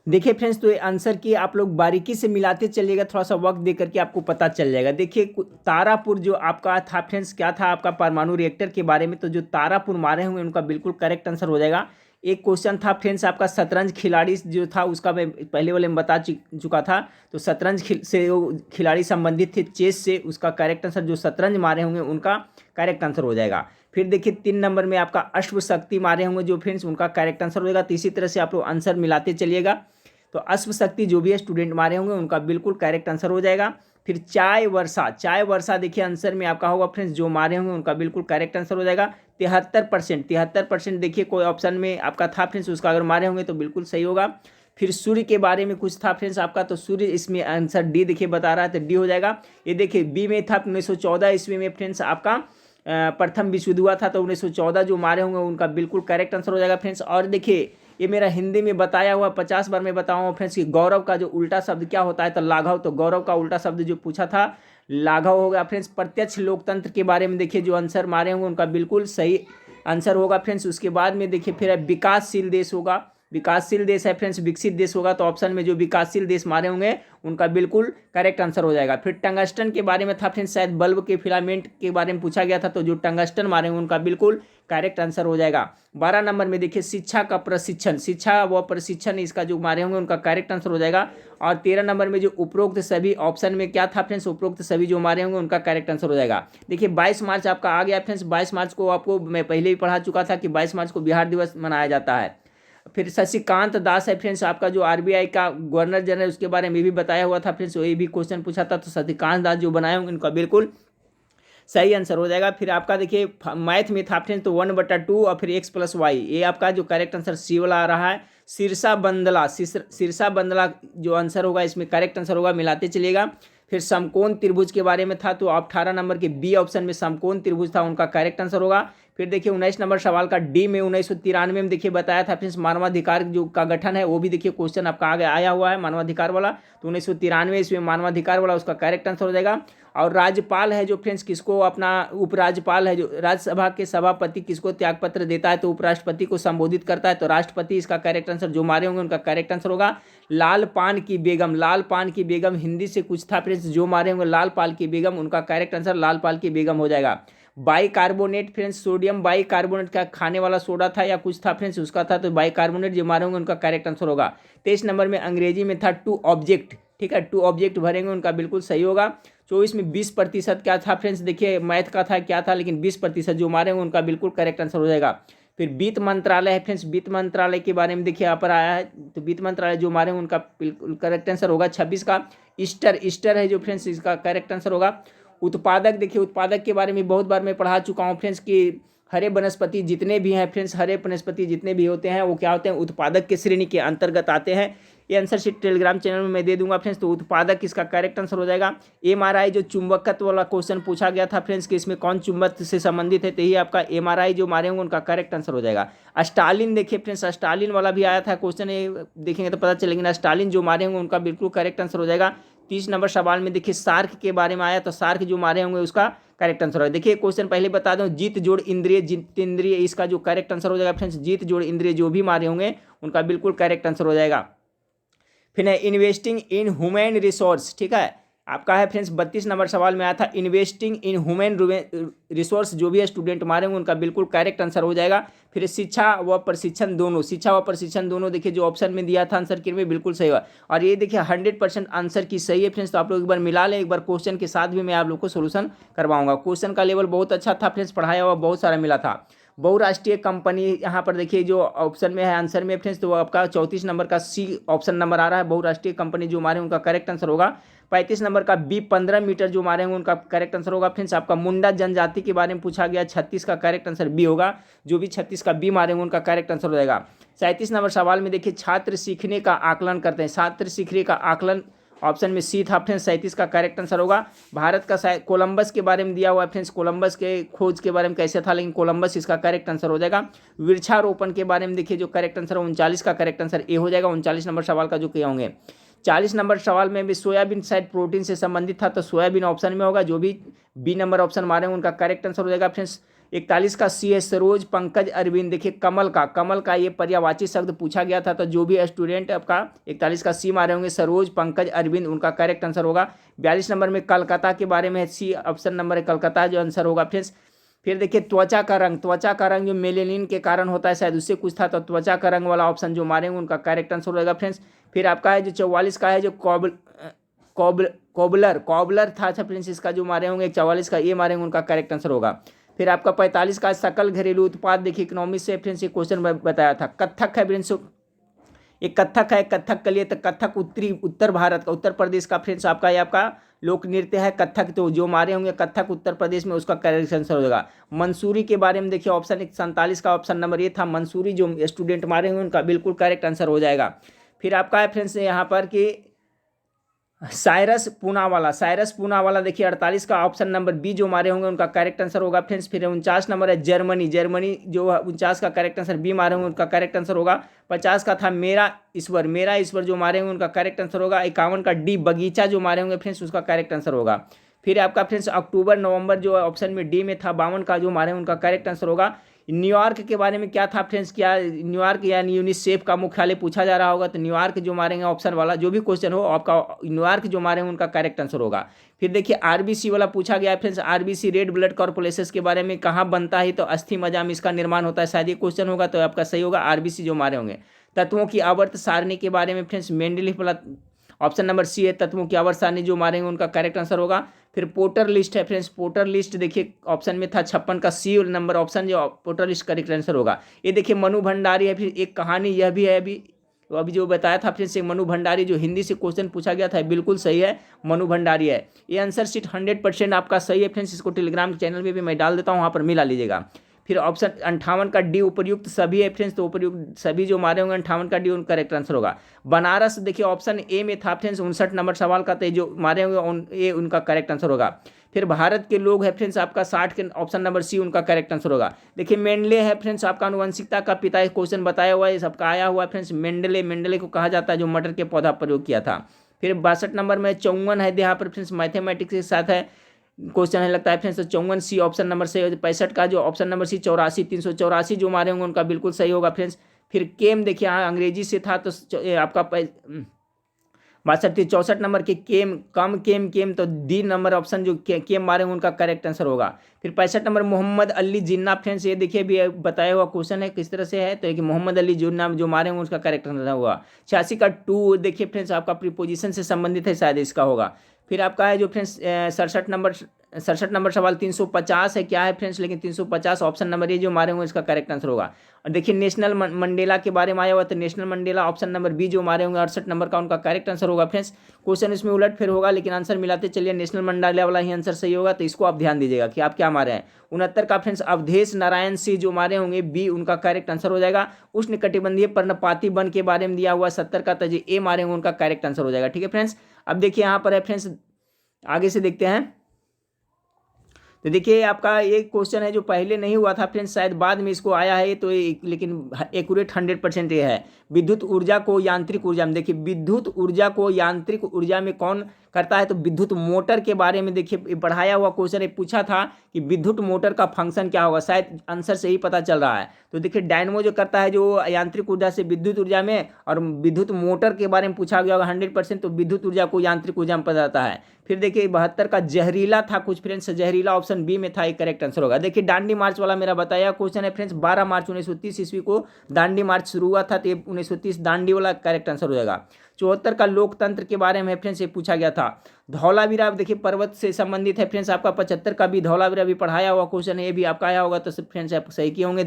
देखिए फ्रेंड्स, तो ये आंसर की आप लोग बारीकी से मिलाते चलिएगा, थोड़ा सा वक्त दे करके आपको पता चल जाएगा। देखिए तारापुर जो आपका था फ्रेंड्स, क्या था आपका परमाणु रिएक्टर के बारे में, तो जो तारापुर मारे होंगे उनका बिल्कुल करेक्ट आंसर हो जाएगा। एक क्वेश्चन था फ्रेंड्स आपका शतरंज खिलाड़ी जो था, उसका मैं पहले वाले में बता चुका था। तो शतरंज से वो खिलाड़ी संबंधित थे चेस से, उसका करेक्ट आंसर जो शतरंज मारे होंगे उनका करेक्ट आंसर हो जाएगा। फिर देखिए 3 नंबर में आपका अश्व शक्ति मारे होंगे जो फ्रेंड्स, उनका करेक्ट आंसर हो जाएगा। तो इसी तरह से आप लोग आंसर मिलाते चलिएगा। तो अश्व शक्ति जो भी स्टूडेंट मारे होंगे उनका बिल्कुल करेक्ट आंसर हो जाएगा। फिर चाय वर्षा, चाय वर्षा देखिए आंसर में आपका होगा फ्रेंड्स, जो मारे होंगे उनका बिल्कुल करेक्ट आंसर हो जाएगा। 73%, 73% देखिए कोई ऑप्शन में आपका था फ्रेंड्स, उसका अगर मारे होंगे तो बिल्कुल सही होगा। फिर सूर्य के बारे में कुछ था फ्रेंड्स आपका, तो सूर्य इसमें आंसर डी देखिए बता रहा है, तो डी हो जाएगा। ये देखिए बी में था 1914 ईस्वी में फ्रेंड्स आपका प्रथम विश्व युद्ध हुआ था, तो 1914 जो मारे होंगे उनका बिल्कुल करेक्ट आंसर हो जाएगा फ्रेंड्स। और देखिए ये मेरा हिंदी में बताया हुआ 50 बार मैं बताऊँ फ्रेंड्स कि गौरव का जो उल्टा शब्द क्या होता है, तो लाघव। तो गौरव का उल्टा शब्द जो पूछा था लाघव हो गया फ्रेंड्स। प्रत्यक्ष लोकतंत्र के बारे में देखिए जो आंसर मारे होंगे उनका बिल्कुल सही आंसर होगा फ्रेंड्स। उसके बाद में देखिए फिर विकासशील देश होगा, विकासशील देश है फ्रेंड्स, विकसित देश होगा, तो ऑप्शन में जो विकासशील देश मारे होंगे उनका बिल्कुल करेक्ट आंसर हो जाएगा। फिर टंगस्टन के बारे में था फ्रेंड्स, शायद बल्ब के फिलामेंट के बारे में पूछा गया था, तो जो टंगस्टन मारे होंगे उनका बिल्कुल करेक्ट आंसर हो जाएगा। 12 नंबर में देखिए शिक्षा का प्रशिक्षण, शिक्षा व प्रशिक्षण इसका जो मारे होंगे उनका करेक्ट आंसर हो जाएगा। और 13 नंबर में जो उपरोक्त सभी ऑप्शन में क्या था फ्रेंड्स, उपरोक्त सभी जो मारे होंगे उनका करेक्ट आंसर हो जाएगा। देखिए 22 मार्च आपका आ गया फ्रेंड्स, 22 मार्च को आपको मैं पहले ही पढ़ा चुका था कि 22 मार्च को बिहार दिवस मनाया जाता है। फिर शशिकांत दास है फ्रेंड्स आपका जो आरबीआई का गवर्नर जनरल, उसके बारे में भी बताया हुआ था फ्रेंड्स, वही भी क्वेश्चन पूछा था। तो शशिकांत दास जो बनाए होंगे उनका बिल्कुल सही आंसर हो जाएगा। फिर आपका देखिए मैथ में था फ्रेंड्स, तो 1/2 और फिर x+y, ये आपका जो करेक्ट आंसर सी वाला आ रहा है। सिरसा बंदला, सिरसा बंदला जो आंसर होगा इसमें करेक्ट आंसर होगा, मिलाते चलिएगा। फिर समकोण त्रिभुज के बारे में था, तो 18 नंबर के बी ऑप्शन में समकोण त्रिभुज था, उनका करेक्ट आंसर होगा। फिर देखिए 19 नंबर सवाल का डी में 1993 में देखिए बताया था फ्रेंड्स, मानवाधिकार जो का गठन है वो भी देखिए क्वेश्चन आपका आगे आया हुआ है मानवाधिकार वाला, तो 1993 इसमें मानवाधिकार वाला उसका करेक्ट आंसर हो जाएगा। और राज्यपाल है जो फ्रेंड्स किसको अपना, उपराज्यपाल है जो राज्यसभा के सभापति किसको त्यागपत्र देता है, तो उपराष्ट्रपति को संबोधित करता है, तो राष्ट्रपति इसका करेक्ट आंसर जो मारे होंगे उनका करेक्ट आंसर होगा। लाल पान की बेगम, लाल पान की बेगम हिंदी से कुछ था फ्रेंड्स, जो मारे होंगे लाल पाल की बेगम, उनका करेक्ट आंसर लाल पाल की बेगम हो जाएगा। बाइकार्बोनेट फ्रेंड्स, सोडियम बाइकार्बोनेट का खाने वाला सोडा था या कुछ था फ्रेंड्स, उसका था, तो बाइकार्बोनेट जो मारे होंगे उनका करेक्ट आंसर होगा। 23 नंबर में अंग्रेजी में था टू ऑब्जेक्ट, ठीक है, टू ऑब्जेक्ट भरेंगे उनका बिल्कुल सही होगा। 24 में 20% क्या था फ्रेंड्स, देखिए मैथ का था क्या था, लेकिन 20% जो मारेंगे उनका बिल्कुल करेक्ट आंसर हो जाएगा। फिर वित्त मंत्रालय है फ्रेंड्स, वित्त मंत्रालय के बारे में देखिए यहाँ पर आया है, तो वित्त मंत्रालय जो मारेंगे उनका बिल्कुल करेक्ट आंसर होगा 26 का। ईस्टर, ईस्टर है जो फ्रेंड्स, इसका करेक्ट आंसर होगा। उत्पादक, देखिए उत्पादक के बारे में बहुत बार मैं पढ़ा चुका हूँ फ्रेंड्स कि हरे वनस्पति जितने भी हैं फ्रेंड्स, हरे वनस्पति जितने भी होते हैं वो क्या होते हैं, उत्पादक के श्रेणी के अंतर्गत आते हैं। ये आंसर शीट टेलीग्राम चैनल में मैं दे दूंगा फ्रेंड्स, तो उत्पादक इसका करेक्ट आंसर हो जाएगा। एमआरआई जो चुंबकत्व वाला क्वेश्चन पूछा गया था फ्रेंड्स कि इसमें कौन चुंबक से संबंधित है, तो यही आपका एमआरआई जो मारे होंगे उनका करेक्ट आंसर हो जाएगा। स्टालिन देखिए फ्रेंड्स, स्टालिन वाला भी आया था क्वेश्चन, ये देखेंगे तो पता चलेगा। स्टालिन जो मारे होंगे उनका बिल्कुल करेक्ट आंसर हो जाएगा। 30 नंबर सवाल में देखिए सार्क के बारे में आया, तो सार्क जो मारे होंगे उसका करेक्ट आंसर होगा। देखिए क्वेश्चन पहले बता दूं, जीत जोड़ इंद्रिय जितेंद्रिय, इसका जो करेक्ट आंसर हो जाएगा फ्रेंड्स, जीत जोड़ इंद्रिय जो भी मारे होंगे उनका बिल्कुल करेक्ट आंसर हो जाएगा। फिर है इन्वेस्टिंग इन ह्यूमन रिसोर्स, ठीक है, आपका है फ्रेंड्स 32 नंबर सवाल में आया था इन्वेस्टिंग इन ह्यूमन रिसोर्स, जो भी स्टूडेंट मारेंगे उनका बिल्कुल करेक्ट आंसर हो जाएगा। फिर शिक्षा व प्रशिक्षण दोनों, शिक्षा व प्रशिक्षण दोनों देखिए जो ऑप्शन में दिया था आंसर के में बिल्कुल सही हुआ। और ये देखिए 100% आंसर की सही है फ्रेंड्स, तो आप लोग एक बार मिला लें, एक बार क्वेश्चन के साथ भी मैं आप लोग को सोल्यूशन करवाऊंगा। क्वेश्चन का लेवल बहुत अच्छा था फ्रेंड्स, पढ़ाया हुआ बहुत सारा मिला था। बहुराष्ट्रीय कंपनी यहाँ पर देखिए जो ऑप्शन में है आंसर में फ्रेंड्स, तो वो आपका 34 नंबर का सी ऑप्शन नंबर आ रहा है। बहुराष्ट्रीय कंपनी जो मारे उनका करेक्ट आंसर होगा। 35 नंबर का बी 15 मीटर जो मारे होंगे उनका करेक्ट आंसर होगा फ्रेंड्स। आपका मुंडा जनजाति के बारे में पूछा गया, 36 का करेक्ट आंसर बी होगा, जो भी 36 का बी मारे होंगे उनका करेक्ट आंसर हो जाएगा। 37 नंबर सवाल में देखिए छात्र सीखने का आकलन करते हैं, छात्र सीखने का आकलन ऑप्शन में सी था फ्रेंड्स, 37 का करेक्ट आंसर होगा। भारत का कोलंबस के बारे में दिया हुआ है फ्रेंड्स, कोलंबस के खोज के बारे में कैसे था, लेकिन कोलंबस इसका करेक्ट आंसर हो जाएगा। वृक्षारोपण के बारे में देखिए जो करेक्ट आंसर है 39 का करेक्ट आंसर ए हो जाएगा, 39 नंबर सवाल का जो किए होंगे। 40 नंबर सवाल में भी सोयाबीन शायद प्रोटीन से संबंधित था, तो सोयाबीन ऑप्शन में होगा, जो भी बी नंबर ऑप्शन मारे उनका करेक्ट आंसर हो जाएगा फ्रेंड्स। 41 का सी है सरोज पंकज अरविंद। देखिए कमल का ये पर्यायवाची शब्द पूछा गया था, तो जो भी स्टूडेंट आपका 41 का सी मारे होंगे सरोज पंकज अरविंद, उनका करेक्ट आंसर होगा। 42 नंबर में कलकत्ता के बारे में सी ऑप्शन नंबर है कलकत्ता जो आंसर होगा फ्रेंड्स। फिर देखिए त्वचा का रंग जो मेलेनिन के कारण होता है, शायद उससे कुछ था, तो त्वचा का रंग वाला ऑप्शन जो मारेंगे उनका करेक्ट आंसर होगा फ्रेंड्स। फिर आपका है जो 44 का है जो कॉबलर था, अच्छा फ्रेंड्स इसका जो मारे होंगे 44 का ये मारेंगे उनका करेक्ट आंसर होगा। फिर आपका 45 का सकल घरेलू उत्पाद, देखिए इकोनॉमिक्स से फ्रेंड्स ये क्वेश्चन बताया था। कत्थक है फ्रेंड्स, एक कत्थक है, कत्थक के लिए तो कत्थक उत्तर भारत का, उत्तर प्रदेश का फ्रेंड्स आपका ये आपका लोक नृत्य है कत्थक, तो जो मारे होंगे कत्थक उत्तर प्रदेश में उसका करेक्ट आंसर हो जाएगा। मंसूरी के बारे में देखिए ऑप्शन 47 का ऑप्शन नंबर ये था मंसूरी, जो स्टूडेंट मारे होंगे उनका बिल्कुल करेक्ट आंसर हो जाएगा। फिर आपका है फ्रेंड्स यहाँ पर कि साइरस पूनावाला देखिए 48 का ऑप्शन नंबर बी जो मारे होंगे उनका करेक्ट आंसर होगा फ्रेंड्स। फिर 49 नंबर है जर्मनी जो 49 का करेक्ट आंसर बी मारे होंगे उनका करेक्ट आंसर होगा। 50 का था मेरा ईश्वर जो मारे होंगे उनका करेक्ट आंसर होगा। 51 का डी बगीचा जो मारे होंगे फ्रेंड्स उसका करेक्ट आंसर होगा। फिर आपका फ्रेंड्स अक्टूबर नवंबर जो ऑप्शन में डी में था 52 का जो मारे उनका करेक्ट आंसर होगा। न्यूयॉर्क के बारे में क्या था फ्रेंड्स, क्या न्यूयॉर्क यानी यूनिसेफ का मुख्यालय पूछा जा रहा होगा, तो न्यूयॉर्क जो मारेंगे ऑप्शन वाला जो भी क्वेश्चन हो आपका न्यूयॉर्क जो मारेंगे उनका करेक्ट आंसर होगा। फिर देखिए आरबीसी वाला पूछा गया है फ्रेंड्स, आरबीसी रेड ब्लड कॉर्पुलेशंस के बारे में कहाँ बनता है, तो अस्थि मज्जा में इसका निर्माण होता है, शायद ये क्वेश्चन होगा, तो आपका सही होगा आरबीसी जो मारे होंगे। तत्वों की आवर्त सारणी के बारे में फ्रेंड्स मेंडलीफ वाला ऑप्शन नंबर सी है तत्वों की आवर्त सारणी जो मारेंगे उनका करेक्ट आंसर होगा। फिर पोर्टर लिस्ट है फ्रेंड्स, पोर्टर लिस्ट देखिए ऑप्शन में था 56 का सी नंबर ऑप्शन जो पोर्टर लिस्ट करेक्ट आंसर होगा। ये देखिए मनु भंडारी है, फिर एक कहानी यह भी है अभी जो बताया था फ्रेंड्स एक मनु भंडारी जो हिंदी से क्वेश्चन पूछा गया था, बिल्कुल सही है मनु भंडारी है। ये आंसर शीट 100% आपका सही है फ्रेंड्स, इसको टेलीग्राम चैनल में भी मैं डाल देता हूँ, वहाँ पर मिला लीजिएगा। फिर ऑप्शन 58 का डी उपर्युक्त सभी है फ्रेंड्स, तो उपर्युक्त सभी जो मारे होंगे 58 का डी उनका करेक्ट आंसर होगा। बनारस देखिए ऑप्शन ए में था फ्रेंड्स 59 नंबर सवाल का, तो जो मारे होंगे ये उनका करेक्ट आंसर होगा। फिर भारत के लोग है फ्रेंड्स आपका 60 के ऑप्शन नंबर सी उनका करेक्ट आंसर होगा। देखिए मेंडले है फ्रेंड्स आपका आनुवंशिकता का पिता, क्वेश्चन बताया हुआ है सबका आया हुआ है फ्रेंड्स, मेंडले को कहा जाता है जो मटर के पौधा प्रयोग किया था। फिर 62 नंबर में 54 है यहाँ पर फ्रेंड्स मैथमेटिक्स के साथ है क्वेश्चन है लगता है फ्रेंड्स, 54 सी ऑप्शन नंबर से। 65 का जो ऑप्शन नंबर सी 384 जो मारे होंगे उनका बिल्कुल सही होगा फ्रेंड्स। फिर केम देखिए यहाँ अंग्रेजी से था तो आपका 64 नंबर के केम तो डी नंबर ऑप्शन जो केम मारेंगे उनका करेक्ट आंसर होगा। फिर 65 नंबर मोहम्मद अली जिन्ना फ्रेंड्स, ये देखिए भी बताया हुआ क्वेश्चन है किस तरह से है, तो मोहम्मद अली जिन्ना जो मारेंगे उसका करेक्ट आंसर होगा। 86 का टू देखिए फ्रेंड्स आपका प्रीपोजिशन से संबंधित है, शायद इसका होगा। फिर आपका है जो फ्रेंड्स 67 नंबर सवाल 350 है क्या है फ्रेंड्स, लेकिन 350 ऑप्शन नंबर ये जो मारे होंगे इसका करेक्ट आंसर होगा। और देखिए नेशनल मंडेला के बारे में आया हुआ, तो Nelson Mandela option number B जो मारे होंगे 68 नंबर का उनका करेक्ट आंसर होगा फ्रेंड्स। क्वेश्चन इसमें उलट फिर होगा लेकिन आंसर मिलाते चलिए, नेशनल मंडेला वाला ही आंसर सही होगा, तो इसको आप ध्यान दीजिएगा कि आप क्या मारे हैं। 69 का फ्रेंड्स अवधेश नारायण सिंह जो मारे होंगे बी उनका करेक्ट आंसर हो जाएगा। उष्ण कटिबंधीय पर्णपाती वन के बारे में दिया हुआ 70 का तजे ए मारे होंगे उनका करेक्ट आंसर हो जाएगा। ठीक है फ्रेंड्स, अब देखिए यहाँ पर है फ्रेंड्स आगे से देखते हैं, तो देखिए आपका एक क्वेश्चन है जो पहले नहीं हुआ था फ्रेंड्स, शायद बाद में इसको आया है, तो लेकिन एक्यूरेट 100% ये है। विद्युत ऊर्जा को यांत्रिक ऊर्जा में, देखिए विद्युत ऊर्जा को यांत्रिक ऊर्जा में कौन करता है, तो विद्युत मोटर के बारे में देखिए पढ़ाया हुआ क्वेश्चन पूछा था कि विद्युत मोटर का फंक्शन क्या होगा, शायद आंसर से ही पता चल रहा है। तो देखिए डायनमो जो करता है जो यांत्रिक ऊर्जा से विद्युत ऊर्जा में, और विद्युत मोटर के बारे में पूछा गया होगा 100%, तो विद्युत ऊर्जा को यांत्रिक ऊर्जा में बदलता है। फिर देखिए 72 का जहरीला था कुछ फ्रेंड्स, जहरीला ऑप्शन बी में था, एक करेक्ट आंसर होगा। देखिए दांडी मार्च वाला मेरा बताया क्वेश्चन है फ्रेंड्स, 12 मार्च 1930 ईस्वी को दांडी मार्च शुरू हुआ था, तो 1930 दांडी वाला करेक्ट आंसर हो जाएगा। 74 का लोकतंत्र के बारे में फ्रेंड्स ये पूछा गया था। धौलावीरा देखिए पर्वत से संबंधित है फ्रेंड्स आपका। 75 का भी धौलावीरा भी पढ़ाया हुआ क्वेश्चन है, ये भी आपका आया होगा, तो फ्रेंड्स आप सही किए होंगे,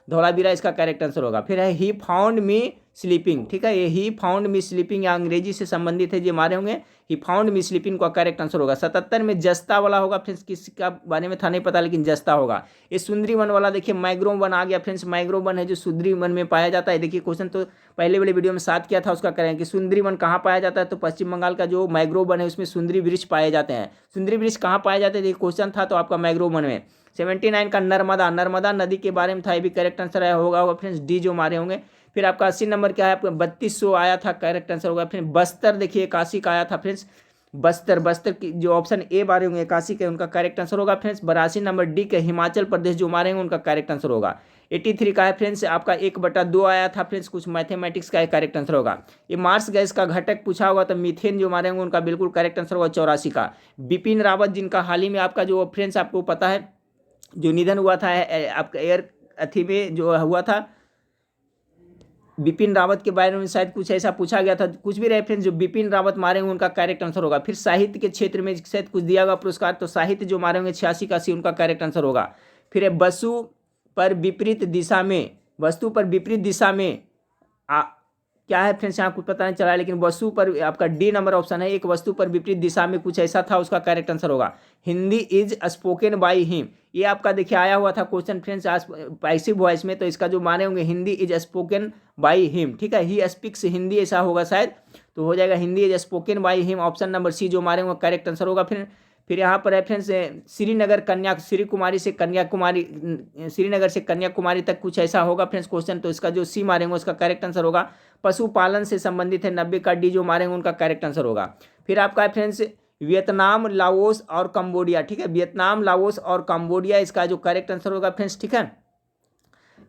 धौलावीरा इसका करेक्ट आंसर होगा। फिर है ही फाउंड मी स्लीपिंग, ठीक है, ये ही फाउंड मी स्लीपिंग या अंग्रेजी से संबंधित है, ये मारे होंगे ही फाउंड मी स्लीपिंग का करेक्ट आंसर होगा। 77 में जस्ता वाला होगा फ्रेंड्स, किसका बारे में था नहीं पता, लेकिन जस्ता होगा। ये सुंदरी वन वाला देखिए मैग्रोव वन आ गया फ्रेंड्स, मैग्रोव वन है जो सुंदरी वन में पाया जाता है। देखिए क्वेश्चन तो पहले वाले वीडियो में साथ किया था, उसका करें कि सुंदरी वन कहाँ पाया जाता है, तो पश्चिम बंगाल का जो मैग्रोव वन है उसमें सुंदरी वृक्ष पाए जाते हैं। सुंदरी वृक्ष कहाँ पाए जाते हैं, क्वेश्चन था तो आपका मैग्रोव वन में। 79 का नर्मदा नदी के बारे में था, ये भी करेक्ट आंसर आया होगा फ्रेंड्स, डी जो मारे होंगे। फिर आपका 80 नंबर क्या है, आपका 3200 आया था, करेक्ट आंसर होगा। फिर बस्तर देखिए 81 का आया था फ्रेंड्स। बस्तर, बस्तर की जो ऑप्शन ए मारे होंगे 81 के, उनका करेक्ट आंसर होगा फ्रेंड्स। 82 नंबर डी के हिमाचल प्रदेश जो मारे होंगे उनका करेक्ट आंसर होगा। 83 का है फ्रेंड्स आपका 1/2 आया था फ्रेंड्स, कुछ मैथमेटिक्स का करेक्ट आंसर होगा। ये मार्स गैस का घटक पूछा होगा तो मीथेन जो मारे होंगे उनका बिल्कुल करेक्ट आंसर होगा 84 का। बिपिन रावत जिनका हाल ही में आपका जो फ्रेंड्स आपको पता है जो निधन हुआ था आपका एयर अथी में जो हुआ था, बिपिन रावत के बारे में शायद कुछ ऐसा पूछा गया था, कुछ भी रेफरेंस जो बिपिन रावत मारेंगे उनका करेक्ट आंसर होगा। फिर साहित्य के क्षेत्र में शायद कुछ दिया गया पुरस्कार, तो साहित्य जो मारेंगे 86 का उनका करेक्ट आंसर होगा। फिर वस्तु पर विपरीत दिशा में, वस्तु पर विपरीत दिशा में क्या है फ्रेंड्स यहाँ कुछ पता नहीं चला, लेकिन वस्तु पर आपका डी नंबर ऑप्शन है, एक वस्तु पर विपरीत दिशा में कुछ ऐसा था, उसका करेक्ट आंसर होगा। Hindi is spoken by him, ये आपका देखिए आया हुआ था क्वेश्चन फ्रेंड्स आज पैसिव वॉइस में, तो इसका जो माने होंगे Hindi is spoken by him, ठीक है, ही स्पीक्स हिंदी ऐसा होगा शायद, तो हो जाएगा Hindi is spoken by him, option number C जो मारे होंगे करेक्ट आंसर होगा। फिर यहाँ पर रेफरेंस श्रीनगर श्रीनगर से कन्याकुमारी तक कुछ ऐसा होगा फ्रेंड्स क्वेश्चन, तो इसका जो सी मारेंगे उसका करेक्ट आंसर होगा। पशुपालन से संबंधित है 90 का डी जो मारेंगे उनका करेक्ट आंसर होगा। फिर आपका फ्रेंड्स वियतनाम, लाओस और कंबोडिया, ठीक है, वियतनाम, लाओस और कंबोडिया इसका जो करेक्ट आंसर होगा फ्रेंड्स, ठीक है।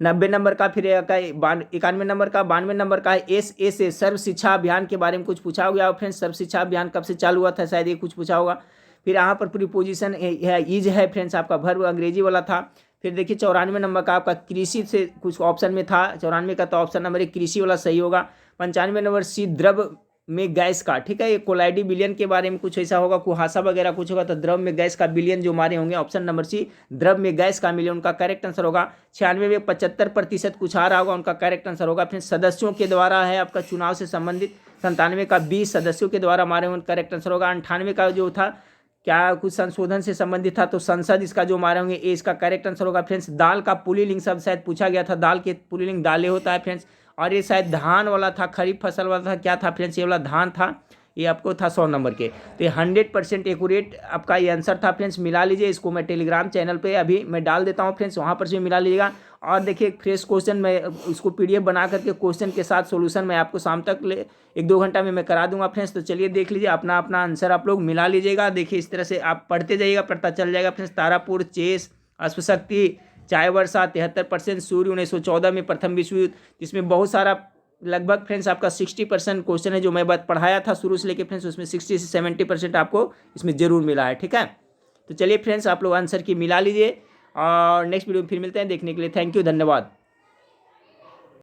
90 नंबर का, फिर 91 नंबर का, 92 नंबर का है से सर्व शिक्षा अभियान के बारे में कुछ पूछा गया फ्रेंड्स, सर्व शिक्षा अभियान कब से चालू हुआ था शायद ये कुछ पूछा होगा। फिर यहाँ पर प्रीपोजिशन है इज है फ्रेंड्स, आपका वर्ब अंग्रेजी वाला था। फिर देखिए 94 नंबर का आपका कृषि से कुछ ऑप्शन में था, 94 का तो ऑप्शन नंबर 1 कृषि वाला सही होगा। 95 नंबर सी द्रव में गैस का, ठीक है, ये कोलाइडी बिलियन के बारे में कुछ ऐसा होगा, कुहासा वगैरह कुछ होगा, तो द्रव में गैस का बिलियन जो मारे होंगे ऑप्शन नंबर सी द्रव में गैस का मिलियन उनका करेक्ट आंसर होगा। 96 में 75% कुछ आ रहा होगा, उनका करेक्ट आंसर होगा। फिर सदस्यों के द्वारा है आपका चुनाव से संबंधित, 97 का 20 सदस्यों के द्वारा मारे होंगे करेक्ट आंसर होगा। 98 का जो था क्या कुछ संशोधन से संबंधित था, तो संसद इसका जो मारे होंगे ए इसका करेक्ट आंसर होगा फ्रेंड्स। दाल का पुल्लिंग शब्द शायद पूछा गया था, दाल के पुल्लिंग दालें होता है फ्रेंड्स, और ये शायद धान वाला था, खरीफ फसल वाला था, क्या था फ्रेंड्स, ये वाला धान था, ये आपको था 100 नंबर के। तो ये 100% एक्यूरेट आपका ये आंसर था फ्रेंड्स, मिला लीजिए इसको, मैं टेलीग्राम चैनल पे अभी मैं डाल देता हूँ फ्रेंड्स, वहाँ पर से मिला लीजिएगा। और देखिए फ्रेश क्वेश्चन मैं उसको PDF बना करके क्वेश्चन के साथ सॉल्यूशन मैं आपको शाम तक 1-2 घंटा में मैं करा दूंगा फ्रेंड्स। तो चलिए देख लीजिए, अपना अपना आंसर आप लोग मिला लीजिएगा। देखिए इस तरह से आप पढ़ते जाइएगा, पढ़ता चल जाएगा फ्रेंड्स। तारापुर, चेस, अश्वशक्ति, चाय वर्षा, 73%, सूर्य 1914 में प्रथम विश्व युद्ध, इसमें बहुत सारा लगभग फ्रेंड्स आपका 60% क्वेश्चन है जो मैं बात पढ़ाया था शुरू से लेके फ्रेंड्स, उसमें 60 से 70% आपको इसमें जरूर मिला है, ठीक है। तो चलिए फ्रेंड्स आप लोग आंसर की मिला लीजिए, और नेक्स्ट वीडियो में फिर मिलते हैं, देखने के लिए थैंक यू, धन्यवाद।